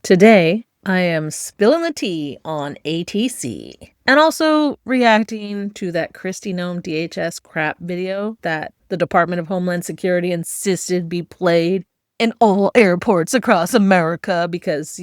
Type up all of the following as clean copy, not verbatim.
Today, I am spilling the tea on ATC and also reacting to that Kristi Noem DHS crap video that the Department of Homeland Security insisted be played in all airports across America because,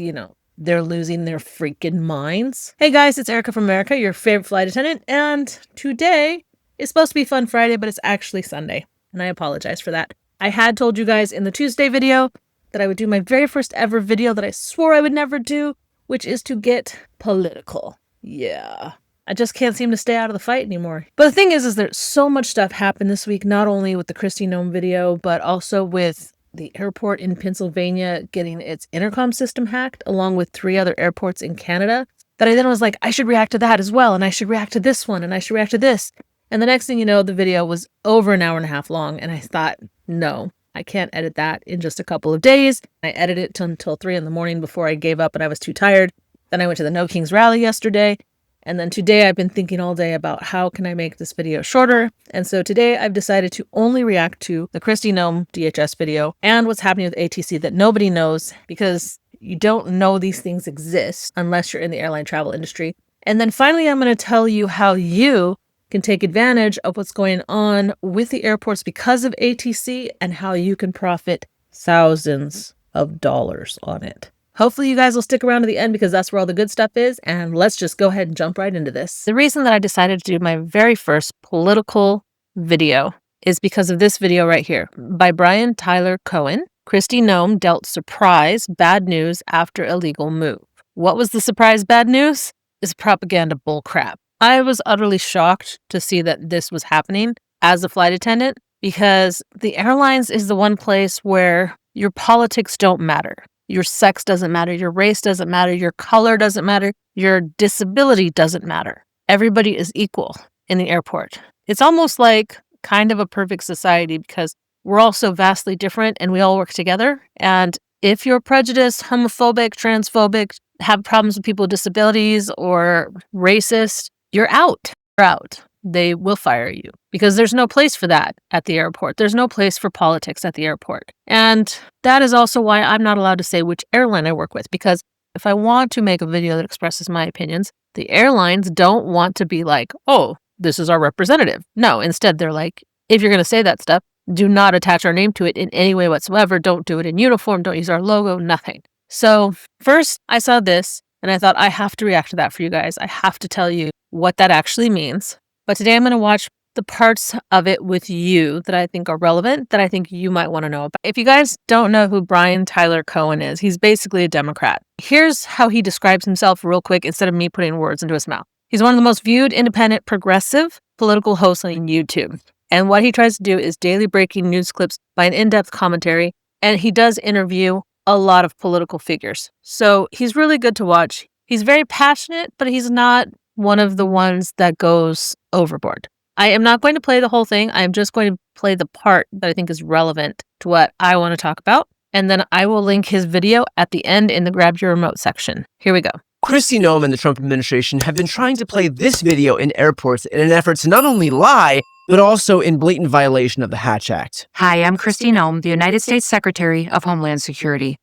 they're losing their freaking minds. Hey guys, it's Erica from America, your favorite flight attendant, and today is supposed to be Fun Friday, but it's actually Sunday, and I apologize for that. I had told you guys in the Tuesday video that I would do my very first ever video that I swore I would never do, which is to get political. Yeah. I just can't seem to stay out of the fight anymore. But the thing is there's so much stuff happened this week, not only with the Kristi Noem video, but also with the airport in Pennsylvania getting its intercom system hacked, along with 3 other airports in Canada, that I then was like, I should react to that as well, and I should react to this one, and I should react to this. And the next thing you know, the video was over an hour and a half long, and I thought, no, I can't edit that in just a couple of days. I edited it until 3 in the morning before I gave up and I was too tired. Then I went to the No Kings rally yesterday. And then today I've been thinking all day about how can I make this video shorter. And so today I've decided to only react to the Kristi Noem DHS video and what's happening with ATC that nobody knows, because you don't know these things exist unless you're in the airline travel industry. And then finally, I'm going to tell you how you can take advantage of what's going on with the airports because of ATC and how you can profit thousands of dollars on it. Hopefully you guys will stick around to the end because that's where all the good stuff is, and let's just go ahead and jump right into this. The reason that I decided to do my very first political video is because of this video right here by Brian Tyler Cohen. Kristi Noem dealt surprise bad news after illegal move. What was the surprise bad news? It's propaganda bullcrap. I was utterly shocked to see that this was happening as a flight attendant, because the airlines is the one place where your politics don't matter. Your sex doesn't matter. Your race doesn't matter. Your color doesn't matter. Your disability doesn't matter. Everybody is equal in the airport. It's almost like kind of a perfect society because we're all so vastly different and we all work together. And if you're prejudiced, homophobic, transphobic, have problems with people with disabilities, or racist, you're out. You're out. They will fire you because there's no place for that at the airport. There's no place for politics at the airport. And that is also why I'm not allowed to say which airline I work with, because if I want to make a video that expresses my opinions, the airlines don't want to be like, oh, this is our representative. No, instead they're like, if you're going to say that stuff, do not attach our name to it in any way whatsoever. Don't do it in uniform. Don't use our logo, nothing. So first I saw this and I thought I have to react to that for you guys. I have to tell you what that actually means. But today I'm going to watch the parts of it with you that I think are relevant, that I think you might want to know about. If you guys don't know who Brian Tyler Cohen is, he's basically a Democrat. Here's how he describes himself real quick instead of me putting words into his mouth. He's one of the most viewed independent progressive political hosts on YouTube. And what he tries to do is daily breaking news clips by an in-depth commentary. And he does interview a lot of political figures. So he's really good to watch. He's very passionate, but he's not one of the ones that goes overboard. I am not going to play the whole thing. I am just going to play the part that I think is relevant to what I want to talk about. And then I will link his video at the end in the Grab Your Remote section. Here we go. Kristi Noem and the Trump administration have been trying to play this video in airports in an effort to not only lie, but also in blatant violation of the Hatch Act. Hi, I'm Kristi Noem, the United States Secretary of Homeland Security.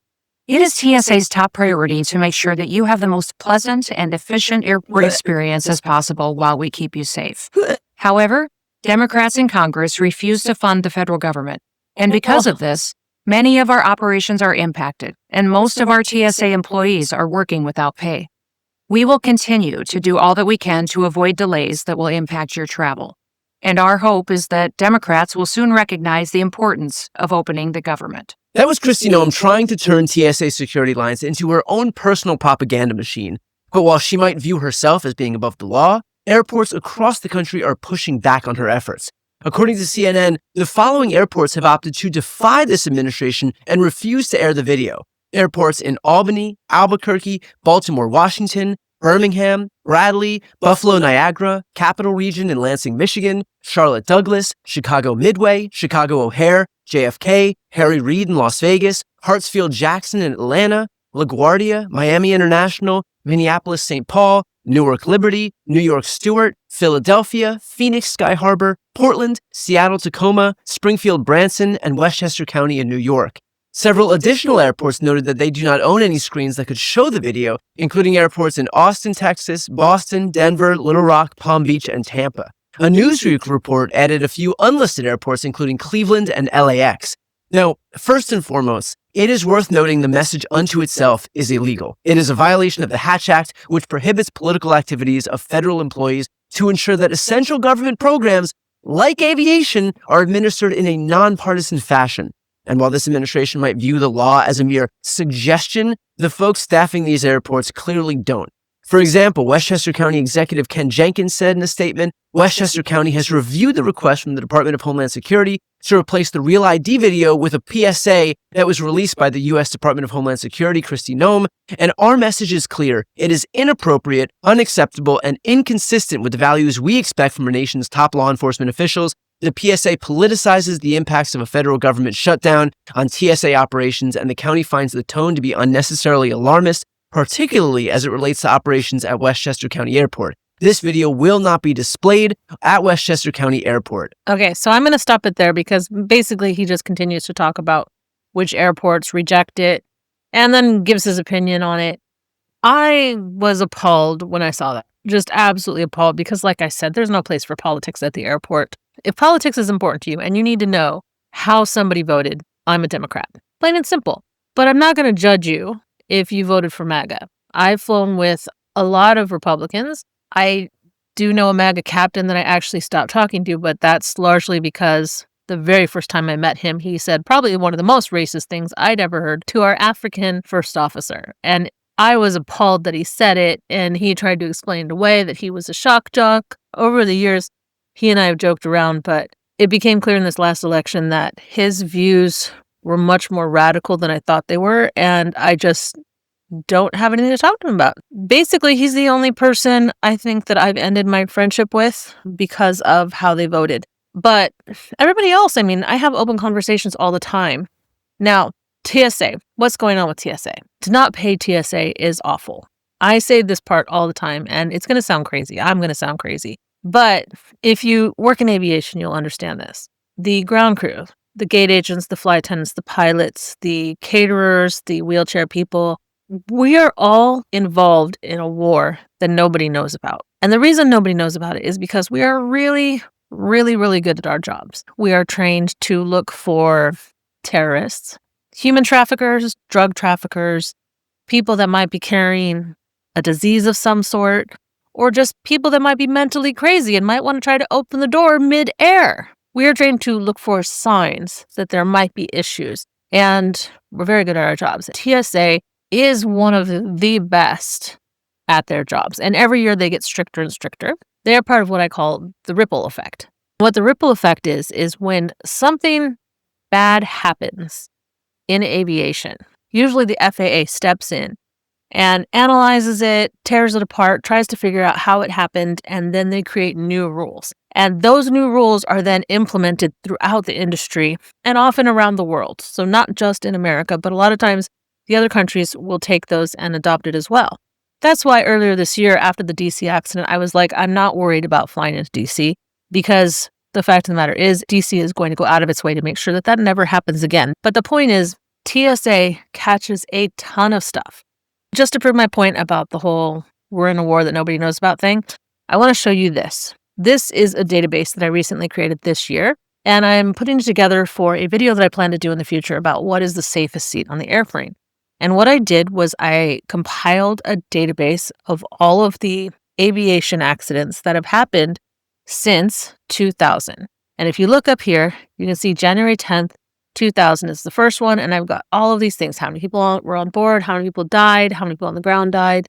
It is TSA's top priority to make sure that you have the most pleasant and efficient airport experience as possible while we keep you safe. However, Democrats in Congress refuse to fund the federal government. And because of this, many of our operations are impacted, and most of our TSA employees are working without pay. We will continue to do all that we can to avoid delays that will impact your travel. And our hope is that Democrats will soon recognize the importance of opening the government. That was Kristi Noem trying to turn TSA security lines into her own personal propaganda machine. But while she might view herself as being above the law, airports across the country are pushing back on her efforts. According to CNN, the following airports have opted to defy this administration and refuse to air the video. Airports in Albany, Albuquerque, Baltimore, Washington, Birmingham, Bradley, Buffalo, Niagara, Capital Region in Lansing, Michigan, Charlotte Douglas, Chicago Midway, Chicago O'Hare, JFK, Harry Reid in Las Vegas, Hartsfield-Jackson in Atlanta, LaGuardia, Miami International, Minneapolis-St. Paul, Newark Liberty, New York Stewart, Philadelphia, Phoenix Sky Harbor, Portland, Seattle Tacoma, Springfield Branson, and Westchester County in New York. Several additional airports noted that they do not own any screens that could show the video, including airports in Austin, Texas, Boston, Denver, Little Rock, Palm Beach, and Tampa. A Newsweek report added a few unlisted airports, including Cleveland and LAX. Now, first and foremost, it is worth noting the message unto itself is illegal. It is a violation of the Hatch Act, which prohibits political activities of federal employees to ensure that essential government programs, like aviation, are administered in a nonpartisan fashion. And while this administration might view the law as a mere suggestion, the folks staffing these airports clearly don't. For example, Westchester County Executive Ken Jenkins said in a statement, Westchester County has reviewed the request from the Department of Homeland Security to replace the Real ID video with a PSA that was released by the U.S. Department of Homeland Security, Kristi Noem, and our message is clear. It is inappropriate, unacceptable, and inconsistent with the values we expect from our nation's top law enforcement officials. The PSA politicizes the impacts of a federal government shutdown on TSA operations, and the county finds the tone to be unnecessarily alarmist, particularly as it relates to operations at Westchester County Airport. This video will not be displayed at Westchester County Airport. Okay, so I'm going to stop it there because basically he just continues to talk about which airports reject it and then gives his opinion on it. I was appalled when I saw that. Just absolutely appalled because, like I said, there's no place for politics at the airport. If politics is important to you and you need to know how somebody voted, I'm a Democrat. Plain and simple. But I'm not going to judge you if you voted for MAGA. I've flown with a lot of Republicans. I do know a MAGA captain that I actually stopped talking to, but that's largely because the very first time I met him, he said probably one of the most racist things I'd ever heard to our African first officer. And I was appalled that he said it, and he tried to explain it away that he was a shock jock. Over the years, he and I have joked around, but it became clear in this last election that his views were much more radical than I thought they were, and I just don't have anything to talk to him about. Basically, he's the only person I think that I've ended my friendship with because of how they voted. But everybody else, I mean, I have open conversations all the time. Now, TSA, what's going on with TSA? To not pay TSA is awful. I say this part all the time, and it's going to sound crazy. I'm going to sound crazy. But if you work in aviation, you'll understand this. The ground crew, the gate agents, the flight attendants, the pilots, the caterers, the wheelchair people, we are all involved in a war that nobody knows about. And the reason nobody knows about it is because we are really, really, really good at our jobs. We are trained to look for terrorists, human traffickers, drug traffickers, people that might be carrying a disease of some sort, or just people that might be mentally crazy and might want to try to open the door mid-air. We are trained to look for signs that there might be issues, and we're very good at our jobs. TSA is one of the best at their jobs, and every year they get stricter and stricter. They are part of what I call the ripple effect. What the ripple effect is when something bad happens in aviation, usually the FAA steps in and analyzes it, tears it apart, tries to figure out how it happened, and then they create new rules. And those new rules are then implemented throughout the industry and often around the world. So not just in America, but a lot of times the other countries will take those and adopt it as well. That's why earlier this year, after the DC accident, I was like, I'm not worried about flying into DC because the fact of the matter is DC is going to go out of its way to make sure that that never happens again. But the point is, TSA catches a ton of stuff. Just to prove my point about the whole we're in a war that nobody knows about thing, I want to show you this. This is a database that I recently created this year, and I'm putting it together for a video that I plan to do in the future about what is the safest seat on the airplane. And what I did was I compiled a database of all of the aviation accidents that have happened since 2000. And if you look up here, you can see January 10th, 2000 is the first one, and I've got all of these things. How many people were on board, how many people died, how many people on the ground died,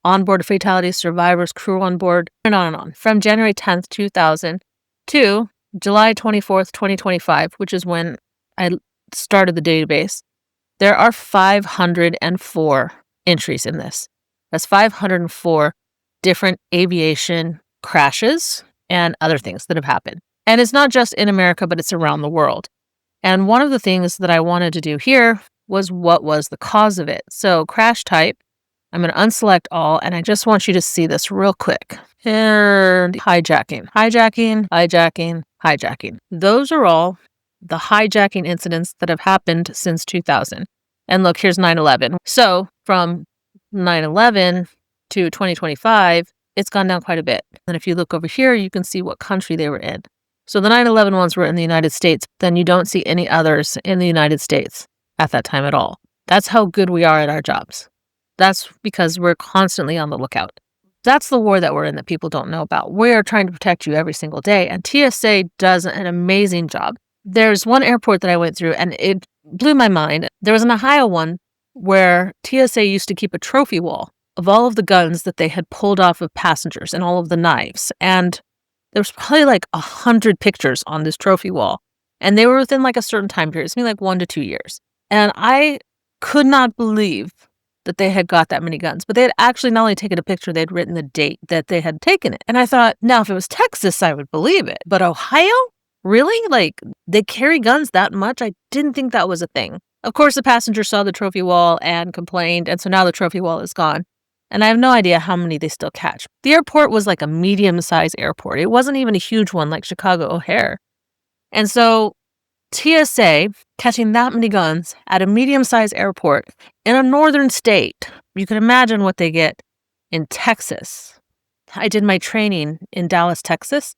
onboard fatalities, survivors, crew on board, and on and on. From January 10th, 2000 to July 24th, 2025, which is when I started the database, there are 504 entries in this. That's 504 different aviation crashes and other things that have happened. And it's not just in America, but it's around the world. And one of the things that I wanted to do here was what was the cause of it. So crash type, I'm going to unselect all, and I just want you to see this real quick. And hijacking. Those are all the hijacking incidents that have happened since 2000. And look, here's 9/11. So from 9/11 to 2025, it's gone down quite a bit. And if you look over here, you can see what country they were in. So the 9/11 ones were in the United States, then you don't see any others in the United States at that time at all. That's how good we are at our jobs. That's because we're constantly on the lookout. That's the war that we're in that people don't know about. We're trying to protect you every single day, and TSA does an amazing job. There's one airport that I went through, and it blew my mind. There was an Ohio one where TSA used to keep a trophy wall of all of the guns that they had pulled off of passengers and all of the knives. And there was probably like 100 pictures on this trophy wall. And they were within like a certain time period, something like 1 to 2 years. And I could not believe that they had got that many guns. But they had actually not only taken a picture, they'd written the date that they had taken it. And I thought, now, if it was Texas, I would believe it. But Ohio? Really? Like, they carry guns that much? I didn't think that was a thing. Of course, the passenger saw the trophy wall and complained, and so now the trophy wall is gone. And I have no idea how many they still catch. The airport was like a medium-sized airport. It wasn't even a huge one like Chicago O'Hare. And so TSA catching that many guns at a medium-sized airport in a northern state, you can imagine what they get in Texas. I did my training in Dallas, Texas,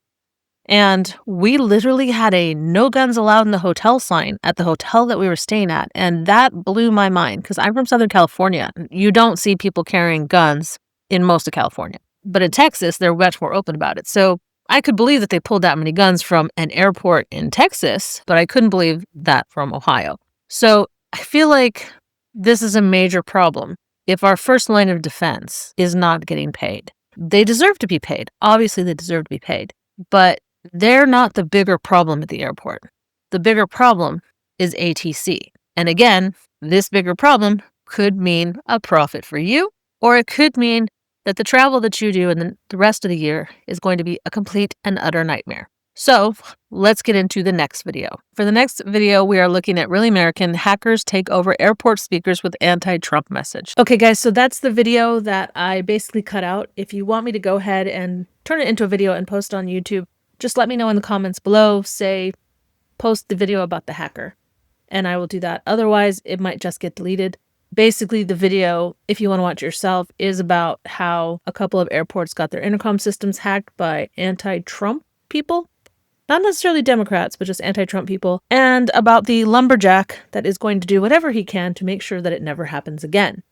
and we literally had a no guns allowed in the hotel sign at the hotel that we were staying at. And that blew my mind because I'm from Southern California. You don't see people carrying guns in most of California. But in Texas, they're much more open about it. So I could believe that they pulled that many guns from an airport in Texas, but I couldn't believe that from Ohio. So I feel like this is a major problem if our first line of defense is not getting paid. They deserve to be paid. Obviously, they deserve to be paid. But they're not the bigger problem at the airport. The bigger problem is ATC. And again, this bigger problem could mean a profit for you, or it could mean that the travel that you do in the rest of the year is going to be a complete and utter nightmare. So let's get into the next video. For the next video, we are looking at Really American Hackers Take Over Airport Speakers with Anti-Trump Message. Okay, guys, so that's the video that I basically cut out. If you want me to go ahead and turn it into a video and post on YouTube, just let me know in the comments below, say, post the video about the hacker, and I will do that. Otherwise, it might just get deleted. Basically, the video, if you want to watch it yourself, is about how a couple of airports got their intercom systems hacked by anti-Trump people. Not necessarily Democrats, but just anti-Trump people. And about the lumberjack that is going to do whatever he can to make sure that it never happens again.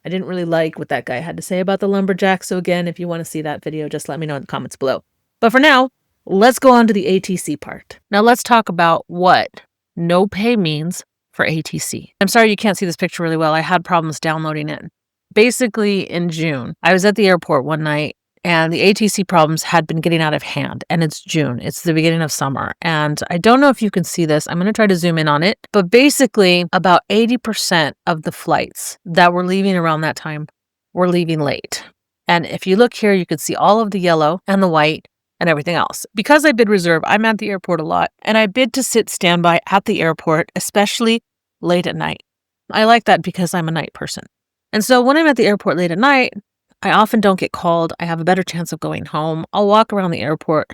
I didn't really like what that guy had to say about the lumberjack, so again, if you want to see that video, just let me know in the comments below. But for now, let's go on to the ATC part. Now let's talk about what no pay means for ATC. I'm sorry you can't see this picture really well. I had problems downloading it. Basically, in June, I was at the airport one night and the ATC problems had been getting out of hand. And it's June. It's the beginning of summer. And I don't know if you can see this. I'm going to try to zoom in on it. But basically, about 80% of the flights that were leaving around that time were leaving late. And if you look here, you can see all of the yellow and the white and everything else. Because I bid reserve, I'm at the airport a lot, and I bid to sit standby at the airport, especially late at night. I like that because I'm a night person. And so when I'm at the airport late at night, I often don't get called. I have a better chance of going home. I'll walk around the airport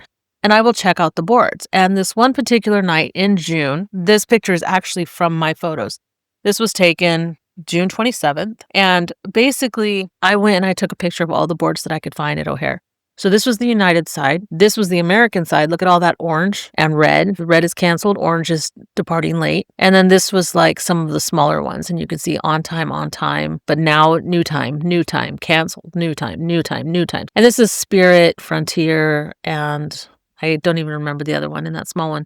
and I will check out the boards. And this one particular night in June, this picture is actually from my photos. This was taken June 27th. And basically, I went and I took a picture of all the boards that I could find at O'Hare. So this was the United side. This was the American side. Look at all that orange and red. The red is canceled. Orange is departing late. And then this was like some of the smaller ones. And you can see on time, but now new time, canceled, new time. And this is Spirit, Frontier, and I don't even remember the other one in that small one.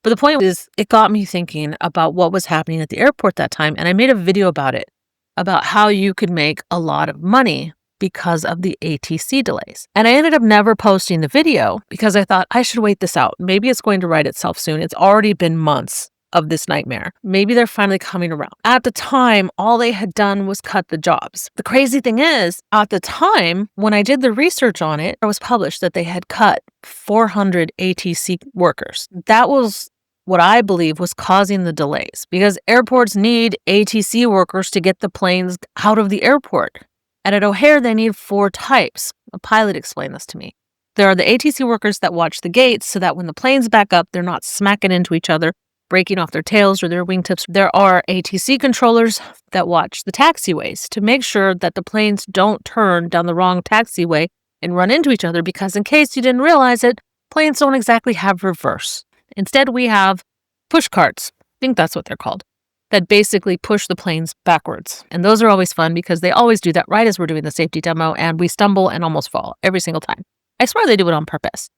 But the point is, it got me thinking about what was happening at the airport that time. And I made a video about it, about how you could make a lot of money because of the ATC delays. And I ended up never posting the video because I thought I should wait this out. Maybe it's going to right itself soon. It's already been months of this nightmare. Maybe they're finally coming around. At the time, all they had done was cut the jobs. The crazy thing is, at the time, when I did the research on it, it was published that they had cut 400 ATC workers. That was what I believe was causing the delays because airports need ATC workers to get the planes out of the airport. And at O'Hare, they need 4 types. A pilot explained this to me. There are the ATC workers that watch the gates so that when the planes back up, they're not smacking into each other breaking off their tails or their wingtips. There are ATC controllers that watch the taxiways to make sure that the planes don't turn down the wrong taxiway and run into each other, because in case you didn't realize it, planes don't exactly have reverse. Instead, we have push carts, I think that's what they're called, that basically push the planes backwards. And those are always fun because they always do that right as we're doing the safety demo, and we stumble and almost fall every single time. I swear they do it on purpose.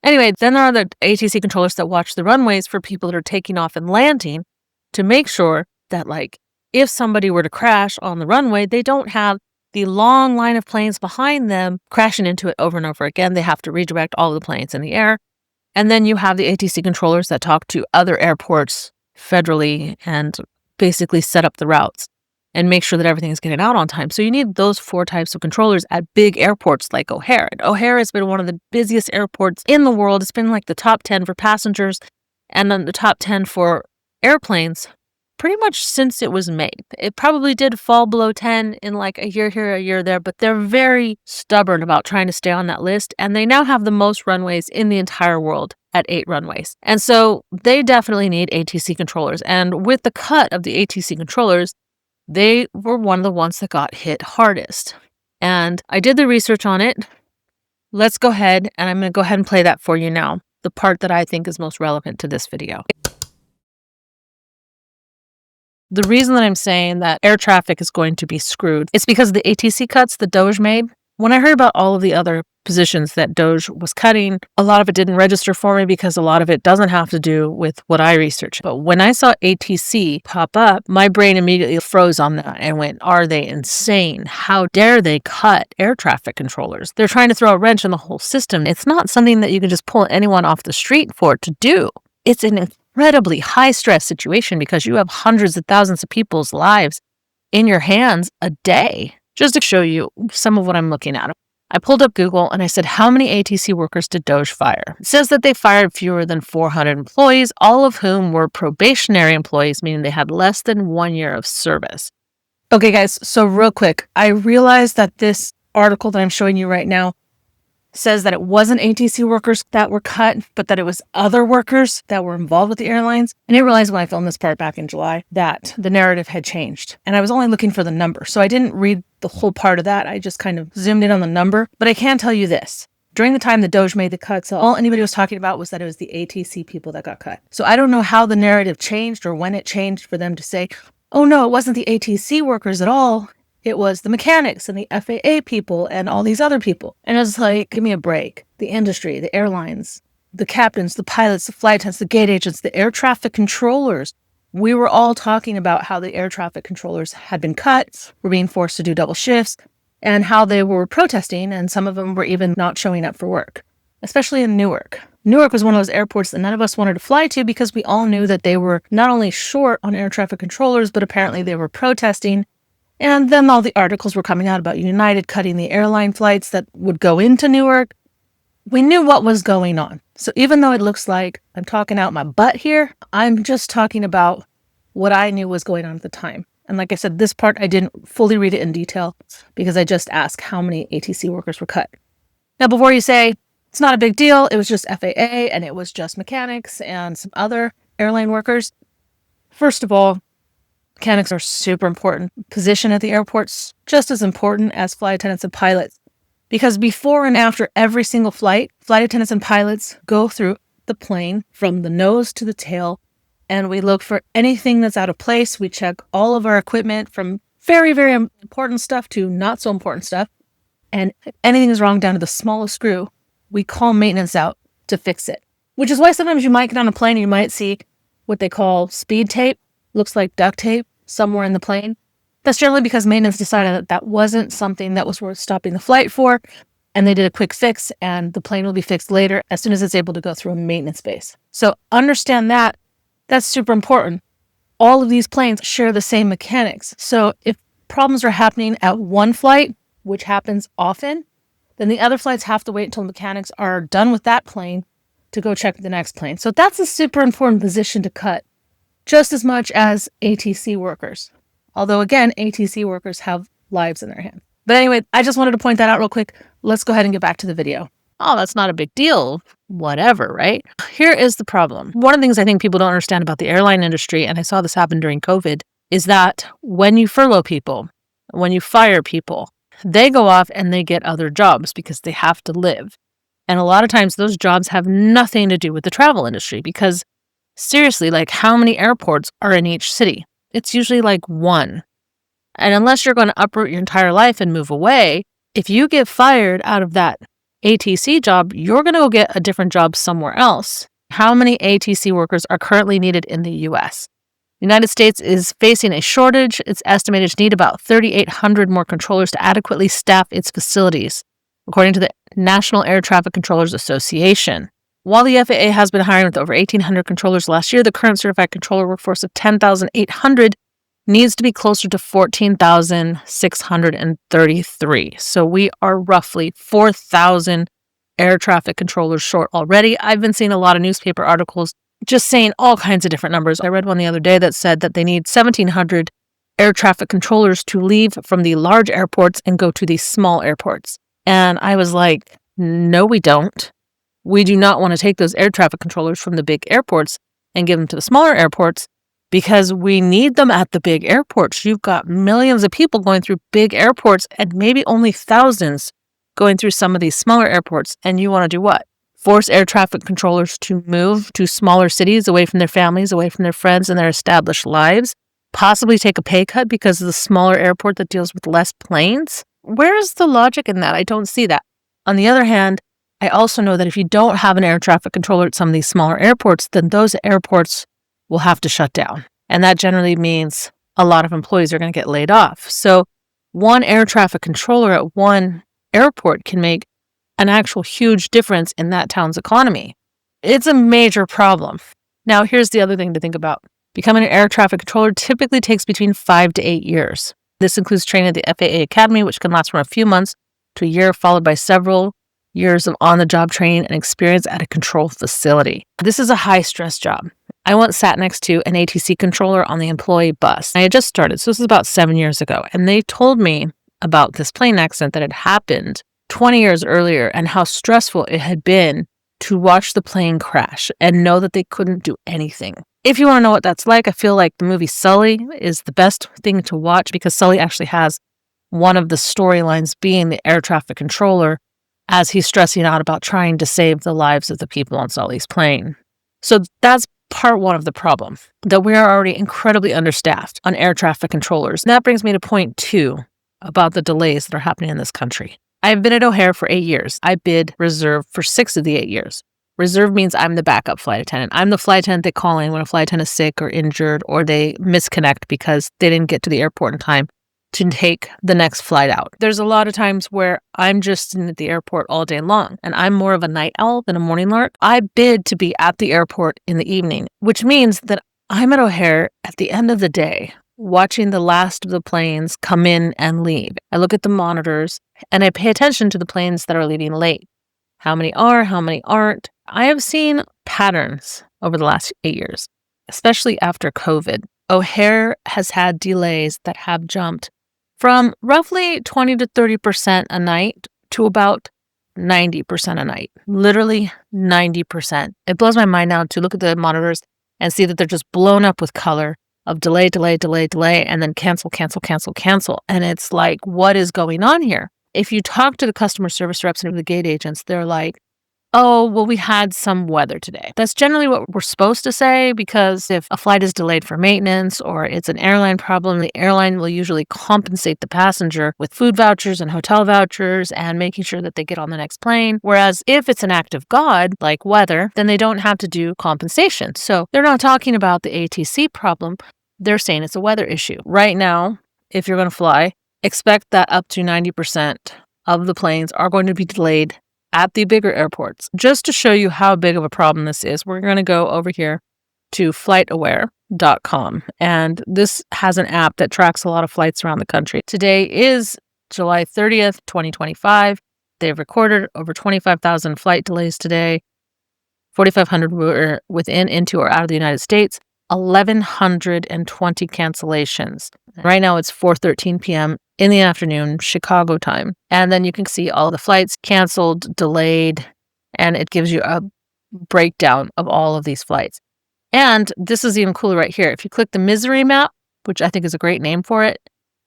Anyway, then there are the ATC controllers that watch the runways for people that are taking off and landing to make sure that, like, if somebody were to crash on the runway, they don't have the long line of planes behind them crashing into it over and over again. They have to redirect all of the planes in the air. And then you have the ATC controllers that talk to other airports federally and basically set up the routes and make sure that everything is getting out on time. So you need those 4 types of controllers at big airports like O'Hare. And O'Hare has been one of the busiest airports in the world. It's been like the top 10 for passengers and then the top 10 for airplanes pretty much since it was made. It probably did fall below 10 in like a year here, a year there, but they're very stubborn about trying to stay on that list. And they now have the most runways in the entire world at 8 runways. And so they definitely need ATC controllers. And with the cut of the ATC controllers, they were one of the ones that got hit hardest. And I did the research on it. Let's go ahead, and I'm going to go ahead and play that for you now, the part that I think is most relevant to this video. The reason that I'm saying that air traffic is going to be screwed is because of the ATC cuts that DOJ made. When I heard about all of the other positions that DOJ was cutting, a lot of it didn't register for me because a lot of it doesn't have to do with what I researched. But when I saw ATC pop up, my brain immediately froze on that and went, are they insane? How dare they cut air traffic controllers? They're trying to throw a wrench in the whole system. It's not something that you can just pull anyone off the street for to do. It's an incredibly high stress situation because you have hundreds of thousands of people's lives in your hands a day. Just to show you some of what I'm looking at, I pulled up Google and I said, how many ATC workers did DOJ fire? It says that they fired fewer than 400 employees, all of whom were probationary employees, meaning they had less than 1 year of service. Okay, guys, so real quick, I realized that this article that I'm showing you right now says that it wasn't ATC workers that were cut, but that it was other workers that were involved with the airlines. And I realized when I filmed this part back in July that the narrative had changed. And I was only looking for the number. So I didn't read the whole part of that. I just kind of zoomed in on the number. But I can tell you this. During the time the DOJ made the cuts, all anybody was talking about was that it was the ATC people that got cut. So I don't know how the narrative changed or when it changed for them to say, oh no, it wasn't the ATC workers at all. It was the mechanics and the FAA people and all these other people. And it's like, give me a break. The industry, the airlines, the captains, the pilots, the flight attendants, the gate agents, the air traffic controllers. We were all talking about how the air traffic controllers had been cut, were being forced to do double shifts, and how they were protesting, and some of them were even not showing up for work, especially in Newark. Newark was one of those airports that none of us wanted to fly to because we all knew that they were not only short on air traffic controllers, but apparently they were protesting. And then all the articles were coming out about United cutting the airline flights that would go into Newark. We knew what was going on. So even though it looks like I'm talking out my butt here, I'm just talking about what I knew was going on at the time. And like I said, this part, I didn't fully read it in detail because I just asked how many ATC workers were cut. Now, before you say, it's not a big deal, it was just FAA and it was just mechanics and some other airline workers. First of all, mechanics are super important position at the airports, just as important as flight attendants and pilots. Because before and after every single flight attendants and pilots go through the plane from the nose to the tail, and we look for anything that's out of place. We check all of our equipment from very, very important stuff to not so important stuff. And if anything is wrong down to the smallest screw, we call maintenance out to fix it. Which is why sometimes you might get on a plane and you might see what they call speed tape. Looks like duct tape somewhere in the plane. That's generally because maintenance decided that that wasn't something that was worth stopping the flight for, and they did a quick fix, and the plane will be fixed later as soon as it's able to go through a maintenance base. So understand that. That's super important. All of these planes share the same mechanics. So if problems are happening at one flight, which happens often, then the other flights have to wait until mechanics are done with that plane to go check the next plane. So that's a super important position to cut, just as much as ATC workers. Although again, ATC workers have lives in their hands. But anyway, I just wanted to point that out real quick. Let's go ahead and get back to the video. oh, that's not a big deal, whatever, right? Here is the problem. One of the things I think people don't understand about the airline industry, and I saw this happen during COVID, is that when you furlough people, when you fire people, they go off and they get other jobs because they have to live. And a lot of times those jobs have nothing to do with the travel industry because seriously, like how many airports are in each city? It's usually like one. And unless you're going to uproot your entire life and move away, if you get fired out of that ATC job, you're going to go get a different job somewhere else. How many ATC workers are currently needed in the U.S.? The United States is facing a shortage. It's estimated to need about 3,800 more controllers to adequately staff its facilities, according to the National Air Traffic Controllers Association. While the FAA has been hiring with over 1,800 controllers last year, the current certified controller workforce of 10,800 needs to be closer to 14,633. So we are roughly 4,000 air traffic controllers short already. I've been seeing a lot of newspaper articles just saying all kinds of different numbers. I read one the other day that said that they need 1,700 air traffic controllers to leave from the large airports and go to the small airports. And I was like, no, we don't. We do not want to take those air traffic controllers from the big airports and give them to the smaller airports because we need them at the big airports. You've got millions of people going through big airports and maybe only thousands going through some of these smaller airports. And you want to do what? Force air traffic controllers to move to smaller cities, away from their families, away from their friends and their established lives, possibly take a pay cut because of the smaller airport that deals with less planes? Where is the logic in that? I don't see that. On the other hand, I also know that if you don't have an air traffic controller at some of these smaller airports, then those airports will have to shut down. And that generally means a lot of employees are going to get laid off. So one air traffic controller at one airport can make an actual huge difference in that town's economy. It's a major problem. Now, here's the other thing to think about. Becoming an air traffic controller typically takes between 5 to 8 years. This includes training at the FAA Academy, which can last from a few months to a year, followed by several years of on-the-job training and experience at a control facility. This is a high-stress job. I once sat next to an ATC controller on the employee bus. I had just started, so this was about 7 years ago, and they told me about this plane accident that had happened 20 years earlier and how stressful it had been to watch the plane crash and know that they couldn't do anything. If you want to know what that's like, I feel like the movie Sully is the best thing to watch because Sully actually has one of the storylines being the air traffic controller as he's stressing out about trying to save the lives of the people on Sully's plane. So that's part one of the problem, that we are already incredibly understaffed on air traffic controllers. And that brings me to point 2 about the delays that are happening in this country. I've been at O'Hare for 8 years. I bid reserve for 6 of the 8 years. Reserve means I'm the backup flight attendant. I'm the flight attendant they call in when a flight attendant is sick or injured or they misconnect because they didn't get to the airport in time to take the next flight out. There's a lot of times where I'm just in at the airport all day long, and I'm more of a night owl than a morning lark. I bid to be at the airport in the evening, which means that I'm at O'Hare at the end of the day, watching the last of the planes come in and leave. I look at the monitors, and I pay attention to the planes that are leaving late. How many are, how many aren't? I have seen patterns over the last 8 years, especially after COVID. O'Hare has had delays that have jumped from roughly 20 to 30% a night to about 90% a night. Literally 90%. It blows my mind now to look at the monitors and see that they're just blown up with color of delay, and then cancel. And it's like, what is going on here? If you talk to the customer service reps and the gate agents, they're like, oh, well, we had some weather today. That's generally what we're supposed to say because if a flight is delayed for maintenance or it's an airline problem, the airline will usually compensate the passenger with food vouchers and hotel vouchers and making sure that they get on the next plane. Whereas if it's an act of God, like weather, then they don't have to do compensation. So they're not talking about the ATC problem. They're saying it's a weather issue. Right now, if you're going to fly, expect that up to 90% of the planes are going to be delayed at the bigger airports. Just to show you how big of a problem this is, we're going to go over here to FlightAware.com. And this has an app that tracks a lot of flights around the country. Today is July 30th, 2025. They've recorded over 25,000 flight delays today. 4,500 were within, into, or out of the United States. 1,120 cancellations. Right now it's 4:13 p.m. in the afternoon, Chicago time. And then you can see all the flights canceled, delayed, and it gives you a breakdown of all of these flights. And this is even cooler right here. If you click the misery map, which I think is a great name for it,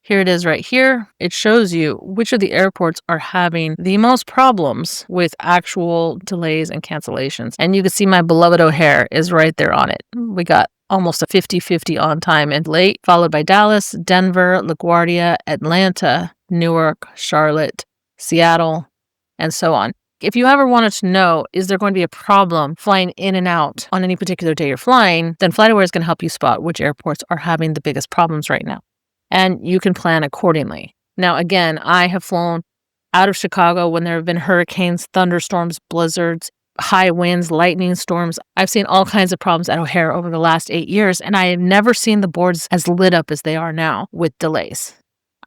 here it is right here. It shows you which of the airports are having the most problems with actual delays and cancellations. And you can see my beloved O'Hare is right there on it. We got almost a 50-50 on time and late, followed by Dallas, Denver, LaGuardia, Atlanta, Newark, Charlotte, Seattle, and so on. If you ever wanted to know, is there going to be a problem flying in and out on any particular day you're flying, then FlightAware is going to help you spot which airports are having the biggest problems right now. And you can plan accordingly. Now, again, I have flown out of Chicago when there have been hurricanes, thunderstorms, blizzards, high winds, lightning storms. I've seen all kinds of problems at O'Hare over the last 8 years, and I have never seen the boards as lit up as they are now with delays.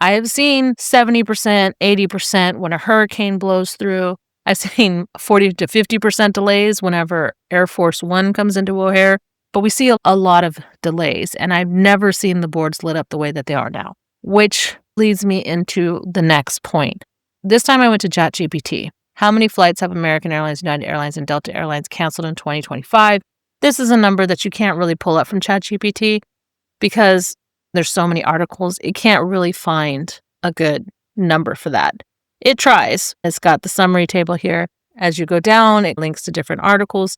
I have seen 70%, 80% when a hurricane blows through. I've seen 40 to 50% delays whenever Air Force One comes into O'Hare. But we see a lot of delays, and I've never seen the boards lit up the way that they are now, which leads me into the next point. This time I went to ChatGPT. How many flights have American Airlines, United Airlines, and Delta Airlines canceled in 2025? This is a number that you can't really pull up from ChatGPT because there's so many articles. It can't really find a good number for that. It tries. It's got the summary table here. As you go down, it links to different articles.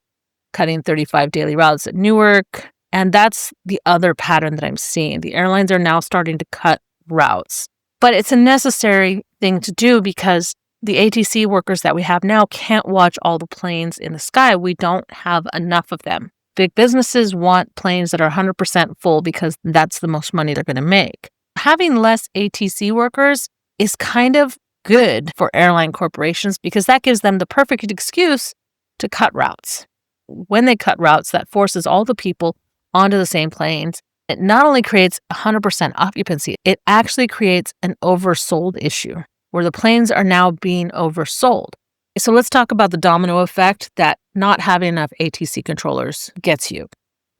Cutting 35 daily routes at Newark. And that's the other pattern that I'm seeing. The airlines are now starting to cut routes. But it's a necessary thing to do because the ATC workers that we have now can't watch all the planes in the sky. We don't have enough of them. Big businesses want planes that are 100% full because that's the most money they're going to make. Having less ATC workers is kind of good for airline corporations because that gives them the perfect excuse to cut routes. When they cut routes, that forces all the people onto the same planes. It not only creates 100% occupancy, it actually creates an oversold issue where the planes are now being oversold. So let's talk about the domino effect that not having enough ATC controllers gets you.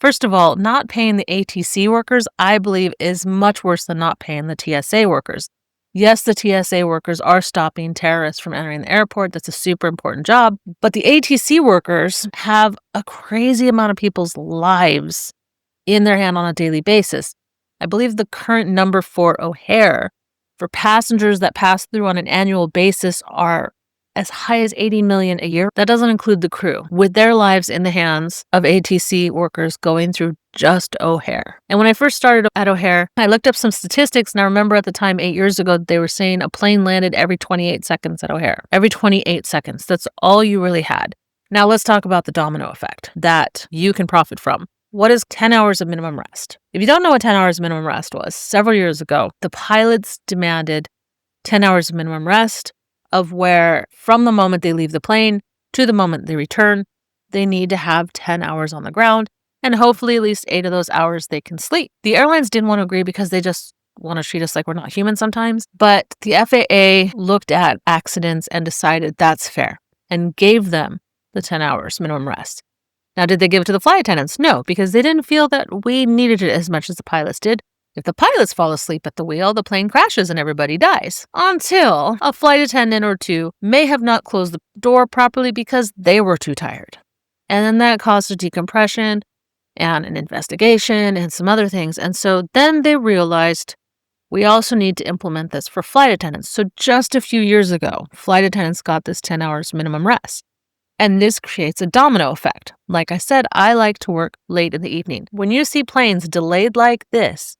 First of all, not paying the ATC workers, I believe, is much worse than not paying the TSA workers. Yes, the TSA workers are stopping terrorists from entering the airport. That's a super important job. But the ATC workers have a crazy amount of people's lives in their hand on a daily basis. I believe the current number for O'Hare for passengers that pass through on an annual basis are as high as 80 million a year. That doesn't include the crew, with their lives in the hands of ATC workers going through just O'Hare. And when I first started at O'Hare, I looked up some statistics, and I remember at the time 8 years ago, they were saying a plane landed every 28 seconds at O'Hare. Every 28 seconds. That's all you really had. Now let's talk about the domino effect that you can profit from. What is 10 hours of minimum rest? If you don't know what 10 hours of minimum rest was, several years ago, the pilots demanded 10 hours of minimum rest of where from the moment they leave the plane to the moment they return, they need to have 10 hours on the ground, and hopefully at least 8 of those hours they can sleep. The airlines didn't want to agree because they just want to treat us like we're not human sometimes, but the FAA looked at accidents and decided that's fair and gave them the 10 hours minimum rest. Now, did they give it to the flight attendants? No, because they didn't feel that we needed it as much as the pilots did. If the pilots fall asleep at the wheel, the plane crashes and everybody dies. Until a flight attendant or two may have not closed the door properly because they were too tired. And then that caused a decompression and an investigation and some other things. And so then they realized we also need to implement this for flight attendants. So just a few years ago, flight attendants got this 10 hours minimum rest. And this creates a domino effect. Like I said, I like to work late in the evening. When you see planes delayed like this,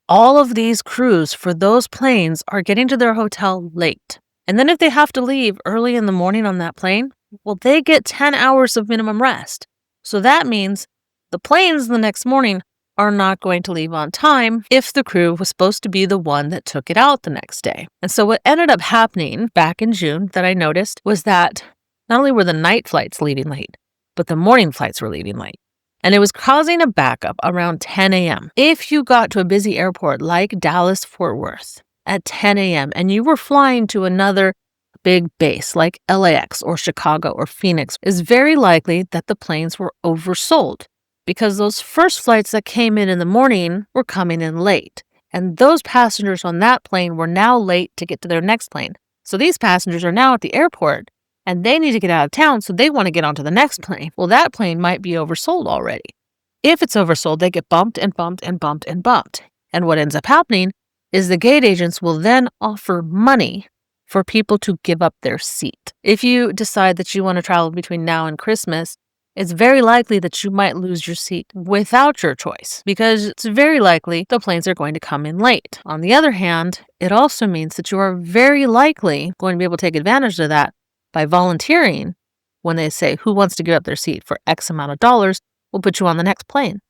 all of these crews for those planes are getting to their hotel late. And then if they have to leave early in the morning on that plane, well, they get 10 hours of minimum rest. So that means the planes the next morning are not going to leave on time if the crew was supposed to be the one that took it out the next day. And so what ended up happening back in June that I noticed was that not only were the night flights leaving late, but the morning flights were leaving late. And it was causing a backup around 10 a.m. If you got to a busy airport like Dallas-Fort Worth at 10 a.m. and you were flying to another big base like LAX or Chicago or Phoenix, it's very likely that the planes were oversold because those first flights that came in the morning were coming in late. And those passengers on that plane were now late to get to their next plane. So these passengers are now at the airport and they need to get out of town, so they want to get onto the next plane. Well, that plane might be oversold already. If it's oversold, they get bumped and bumped and bumped and bumped. And what ends up happening is the gate agents will then offer money for people to give up their seat. If you decide that you want to travel between now and Christmas, it's very likely that you might lose your seat without your choice because it's very likely the planes are going to come in late. On the other hand, it also means that you are very likely going to be able to take advantage of that by volunteering. When they say who wants to give up their seat for X amount of dollars, we'll put you on the next plane.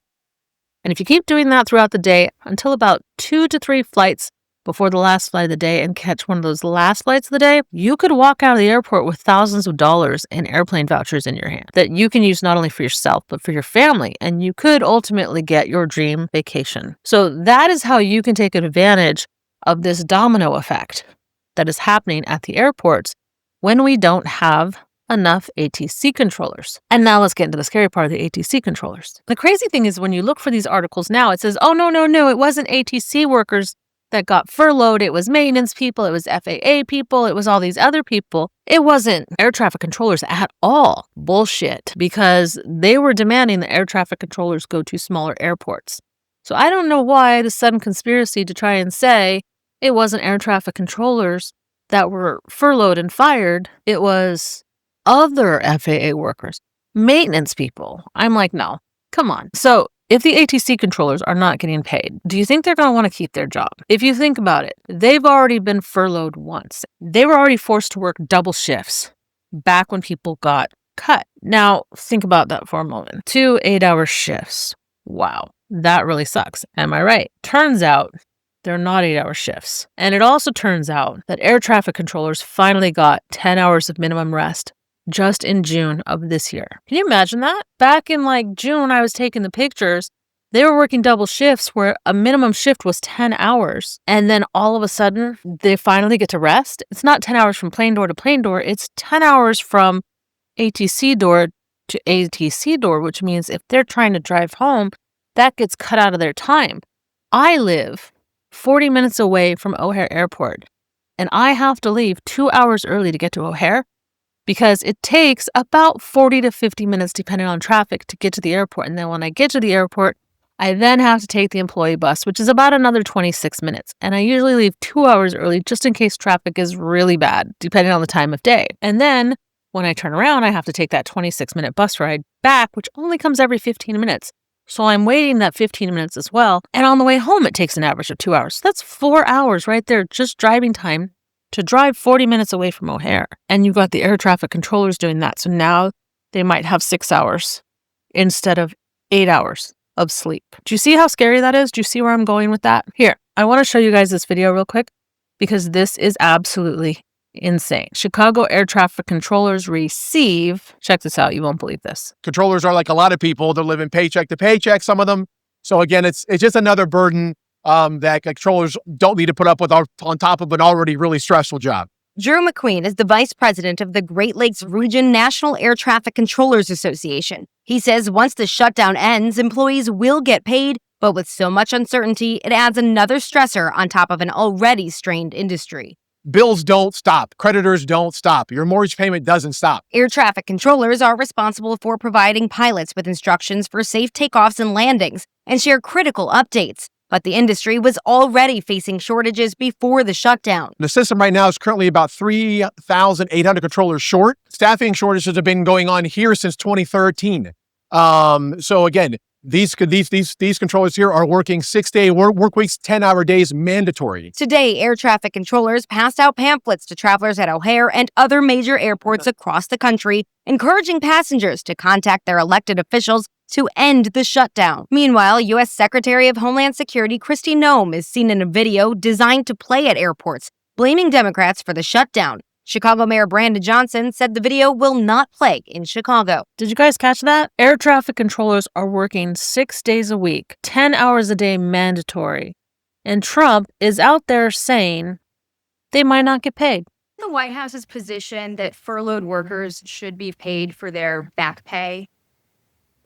And if you keep doing that throughout the day until about 2 to 3 flights before the last flight of the day and catch one of those last flights of the day, you could walk out of the airport with thousands of dollars in airplane vouchers in your hand that you can use not only for yourself, but for your family. And you could ultimately get your dream vacation. So that is how you can take advantage of this domino effect that is happening at the airports when we don't have enough ATC controllers. And now let's get into the scary part of the ATC controllers. The crazy thing is when you look for these articles now, it says, oh, no, it wasn't ATC workers that got furloughed. It was maintenance people. It was FAA people. It was all these other people. It wasn't air traffic controllers at all. Bullshit. Because they were demanding the air traffic controllers go to smaller airports. So I don't know why the sudden conspiracy to try and say it wasn't air traffic controllers that were furloughed and fired. It was other FAA workers, maintenance people. I'm like, no, come on. So if the ATC controllers are not getting paid, do you think they're going to want to keep their job? If you think about it, they've already been furloughed once. They were already forced to work double shifts back when people got cut. Now, think about that for a moment. 2 8-hour shifts. Wow, that really sucks. Am I right? Turns out they're not 8-hour shifts. And it also turns out that air traffic controllers finally got 10 hours of minimum rest just in June of this year. Can you imagine that? Back in June, I was taking the pictures. They were working double shifts where a minimum shift was 10 hours. And then all of a sudden, they finally get to rest. It's not 10 hours from plane door to plane door. It's 10 hours from ATC door to ATC door, which means if they're trying to drive home, that gets cut out of their time. I live 40 minutes away from O'Hare Airport, and I have to leave 2 hours early to get to O'Hare, because it takes about 40 to 50 minutes, depending on traffic, to get to the airport. And then when I get to the airport, I then have to take the employee bus, which is about another 26 minutes. And I usually leave 2 hours early just in case traffic is really bad, depending on the time of day. And then when I turn around, I have to take that 26-minute bus ride back, which only comes every 15 minutes. So I'm waiting that 15 minutes as well. And on the way home, it takes an average of 2 hours. So that's 4 hours right there, just driving time to drive 40 minutes away from O'Hare. And you've got the air traffic controllers doing that. So now they might have 6 hours instead of 8 hours of sleep. Do you see how scary that is? Do you see where I'm going with that? Here, I want to show you guys this video real quick because this is absolutely insane. Chicago air traffic controllers receive, check this out, you won't believe this. Controllers are like a lot of people. They're living paycheck to paycheck, some of them. So again, it's just another burden that controllers don't need to put up with on top of an already really stressful job. Drew McQueen is the vice president of the Great Lakes Region National Air Traffic Controllers Association. He says once the shutdown ends, employees will get paid, but with so much uncertainty, it adds another stressor on top of an already strained industry. Bills don't stop. Creditors don't stop. Your mortgage payment doesn't stop. Air traffic controllers are responsible for providing pilots with instructions for safe takeoffs and landings and share critical updates. But the industry was already facing shortages before the shutdown. The system right now is currently about 3,800 controllers short. Staffing shortages have been going on here since 2013. So again, these controllers here are working 6-day work weeks, 10-hour days mandatory. Today, air traffic controllers passed out pamphlets to travelers at O'Hare and other major airports across the country, encouraging passengers to contact their elected officials to end the shutdown. Meanwhile, U.S. Secretary of Homeland Security Kristi Noem is seen in a video designed to play at airports, blaming Democrats for the shutdown. Chicago Mayor Brandon Johnson said the video will not play in Chicago. Did you guys catch that? Air traffic controllers are working 6 days a week, 10 hours a day mandatory. And Trump is out there saying they might not get paid. The White House's position that furloughed workers should be paid for their back pay.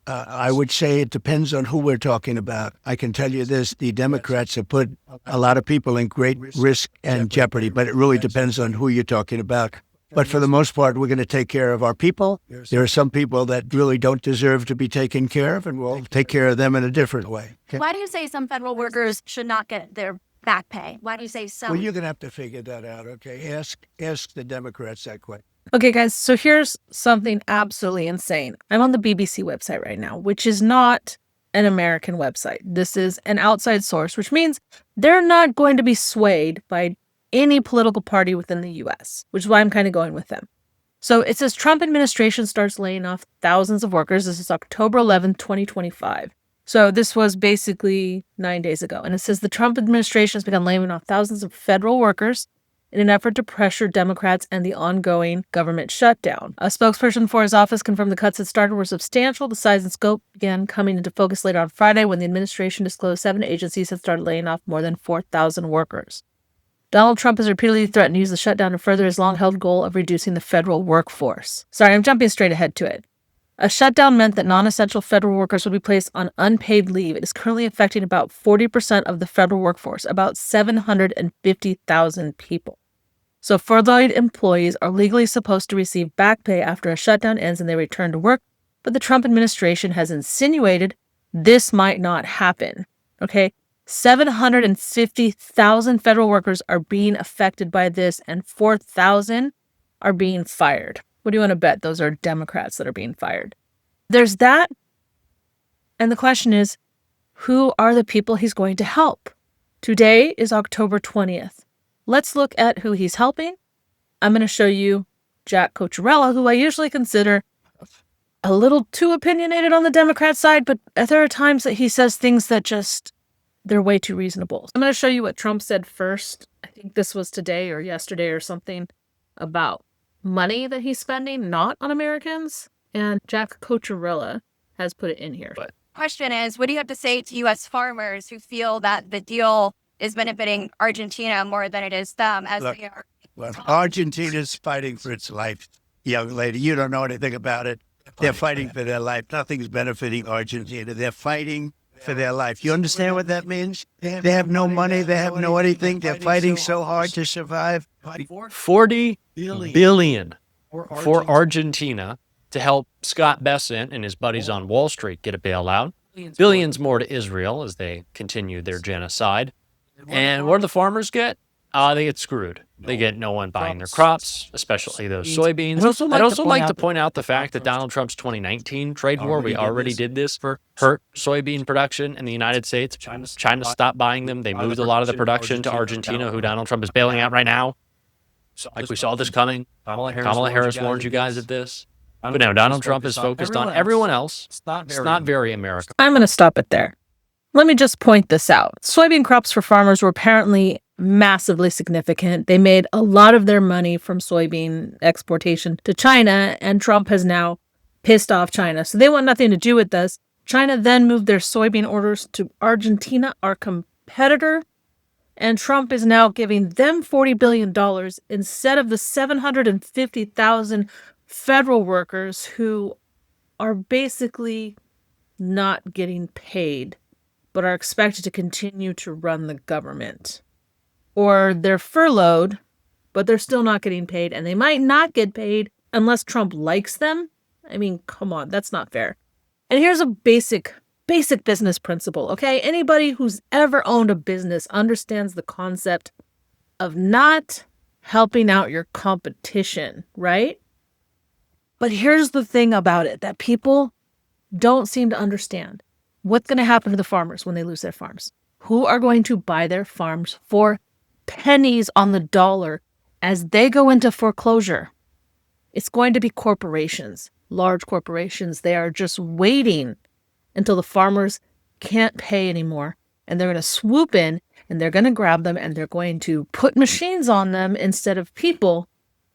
I would say it depends on who we're talking about. I can tell you this, the Democrats have put a lot of people in great risk and jeopardy, but it really depends on who you're talking about. But for the most part, we're going to take care of our people. There are some people that really don't deserve to be taken care of, and we'll take care of them in a different way. Okay? Why do you say some federal workers should not get their back pay? Why do you say some? Well, you're going to have to figure that out, okay? Ask the Democrats that question. Okay, guys, so here's something absolutely insane. I'm on the BBC website right now, which is not an American website. This is an outside source, which means they're not going to be swayed by any political party within the US, which is why I'm kind of going with them. So it says Trump administration starts laying off thousands of workers. This is October 11th, 2025. So this was basically 9 days ago. And it says the Trump administration has begun laying off thousands of federal workers in an effort to pressure Democrats and the ongoing government shutdown. A spokesperson for his office confirmed the cuts that started were substantial. The size and scope began coming into focus later on Friday when the administration disclosed 7 agencies had started laying off more than 4,000 workers. Donald Trump has repeatedly threatened to use the shutdown to further his long-held goal of reducing the federal workforce. Sorry, I'm jumping straight ahead to it. A shutdown meant that non-essential federal workers would be placed on unpaid leave. It is currently affecting about 40% of the federal workforce, about 750,000 people. So furloughed employees are legally supposed to receive back pay after a shutdown ends and they return to work, but the Trump administration has insinuated this might not happen. Okay? 750,000 federal workers are being affected by this and 4,000 are being fired. What do you want to bet? Those are Democrats that are being fired. There's that. And the question is, who are the people he's going to help? Today is October 20th. Let's look at who he's helping. I'm going to show you Jack Cocchiarella, who I usually consider a little too opinionated on the Democrat side, but there are times that he says things that just, they're way too reasonable. I'm going to show you what Trump said first. I think this was today or yesterday or something about money that he's spending not on Americans. And Jack Cocchiarella has put it in here. Question is, what do you have to say to U.S. farmers who feel that the deal is benefiting Argentina more than it is them as they are? Well, Argentina's fighting for its life, young lady. You don't know anything about it. They're fighting for their life. Nothing's benefiting Argentina. They're fighting for their life. You understand what that means? They have no money. They have no anything. They're fighting so hard to survive. $40 billion for Argentina to help Scott Bessent and his buddies on Wall Street get a bailout. Billions more to Israel as they continue their genocide. And what do the farmers get? They get screwed. They get no one buying their crops, especially those soybeans. I'd also like to point out the fact that Donald Trump's 2019 trade war, we already did this, hurt soybean production in the United States. China stopped buying them. They moved a lot of the production to Argentina, who Donald Trump is bailing out right now. Like we saw this coming. Kamala Harris warned you guys of this. But now Donald Trump is focused on everyone else. It's not very American. I'm going to stop it there. Let me just point this out. Soybean crops for farmers were apparently massively significant. They made a lot of their money from soybean exportation to China, and Trump has now pissed off China. So they want nothing to do with this. China then moved their soybean orders to Argentina, our competitor, and Trump is now giving them $40 billion instead of the 750,000 federal workers who are basically not getting paid, but are expected to continue to run the government. Or they're furloughed, but they're still not getting paid, and they might not get paid unless Trump likes them. I mean, come on, that's not fair. And here's a basic business principle, okay? Anybody who's ever owned a business understands the concept of not helping out your competition, right? But here's the thing about it that people don't seem to understand. What's going to happen to the farmers when they lose their farms? Who are going to buy their farms for pennies on the dollar as they go into foreclosure? It's going to be corporations, large corporations. They are just waiting until the farmers can't pay anymore. And they're going to swoop in and they're going to grab them and they're going to put machines on them instead of people.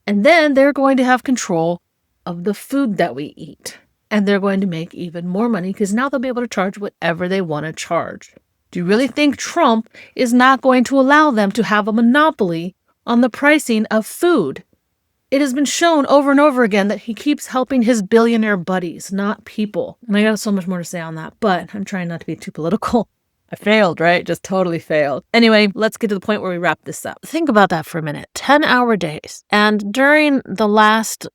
And then they're going to have control of the food that we eat. And they're going to make even more money because now they'll be able to charge whatever they want to charge. Do you really think Trump is not going to allow them to have a monopoly on the pricing of food? It has been shown over and over again that he keeps helping his billionaire buddies, not people. And I got so much more to say on that, but I'm trying not to be too political. I failed, right? Just totally failed. Anyway, let's get to the point where we wrap this up. Think about that for a minute. 10-hour days. And during the last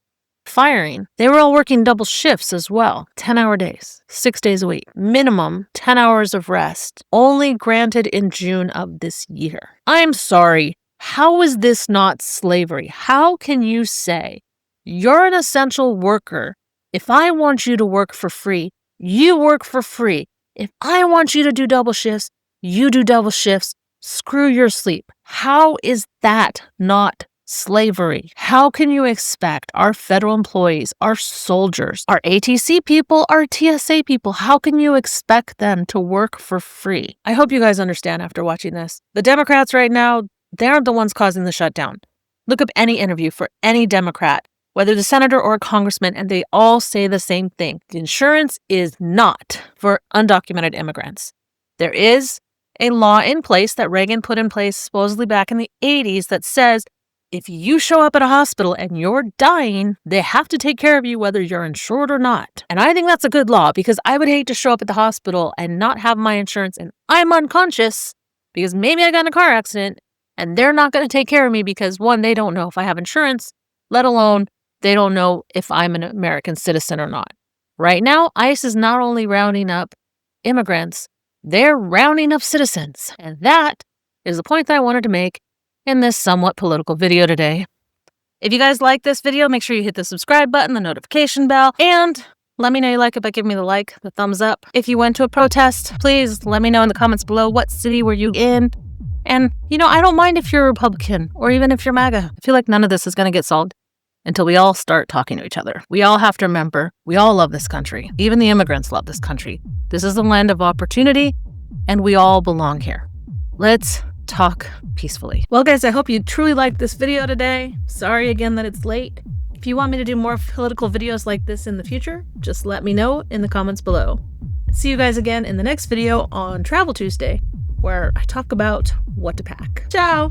firing, they were all working double shifts as well. 10-hour days, 6 days a week. Minimum 10 hours of rest, only granted in June of this year. I'm sorry. How is this not slavery? How can you say you're an essential worker? If I want you to work for free, you work for free. If I want you to do double shifts, you do double shifts. Screw your sleep. How is that not slavery? How can you expect our federal employees, our soldiers, our ATC people, our TSA people, how can you expect them to work for free? I hope you guys understand after watching this. The Democrats right now, they aren't the ones causing the shutdown. Look up any interview for any Democrat, whether the senator or a congressman, and they all say the same thing. The insurance is not for undocumented immigrants. There is a law in place that Reagan put in place supposedly back in the 80s that says if you show up at a hospital and you're dying, they have to take care of you whether you're insured or not. And I think that's a good law because I would hate to show up at the hospital and not have my insurance and I'm unconscious because maybe I got in a car accident and they're not going to take care of me because, one, they don't know if I have insurance, let alone they don't know if I'm an American citizen or not. Right now, ICE is not only rounding up immigrants, they're rounding up citizens. And that is the point that I wanted to make in this somewhat political video today. If you guys like this video, make sure you hit the subscribe button, the notification bell, and let me know you like it by giving me the like, the thumbs up. If you went to a protest, please let me know in the comments below what city were you in. And, I don't mind if you're a Republican or even if you're MAGA. I feel like none of this is going to get solved until we all start talking to each other. We all have to remember, we all love this country. Even the immigrants love this country. This is a land of opportunity, and we all belong here. Let's talk peacefully. Well, guys, I hope you truly liked this video today. Sorry again that it's late. If you want me to do more political videos like this in the future, just let me know in the comments below. See you guys again in the next video on Travel Tuesday, where I talk about what to pack. Ciao!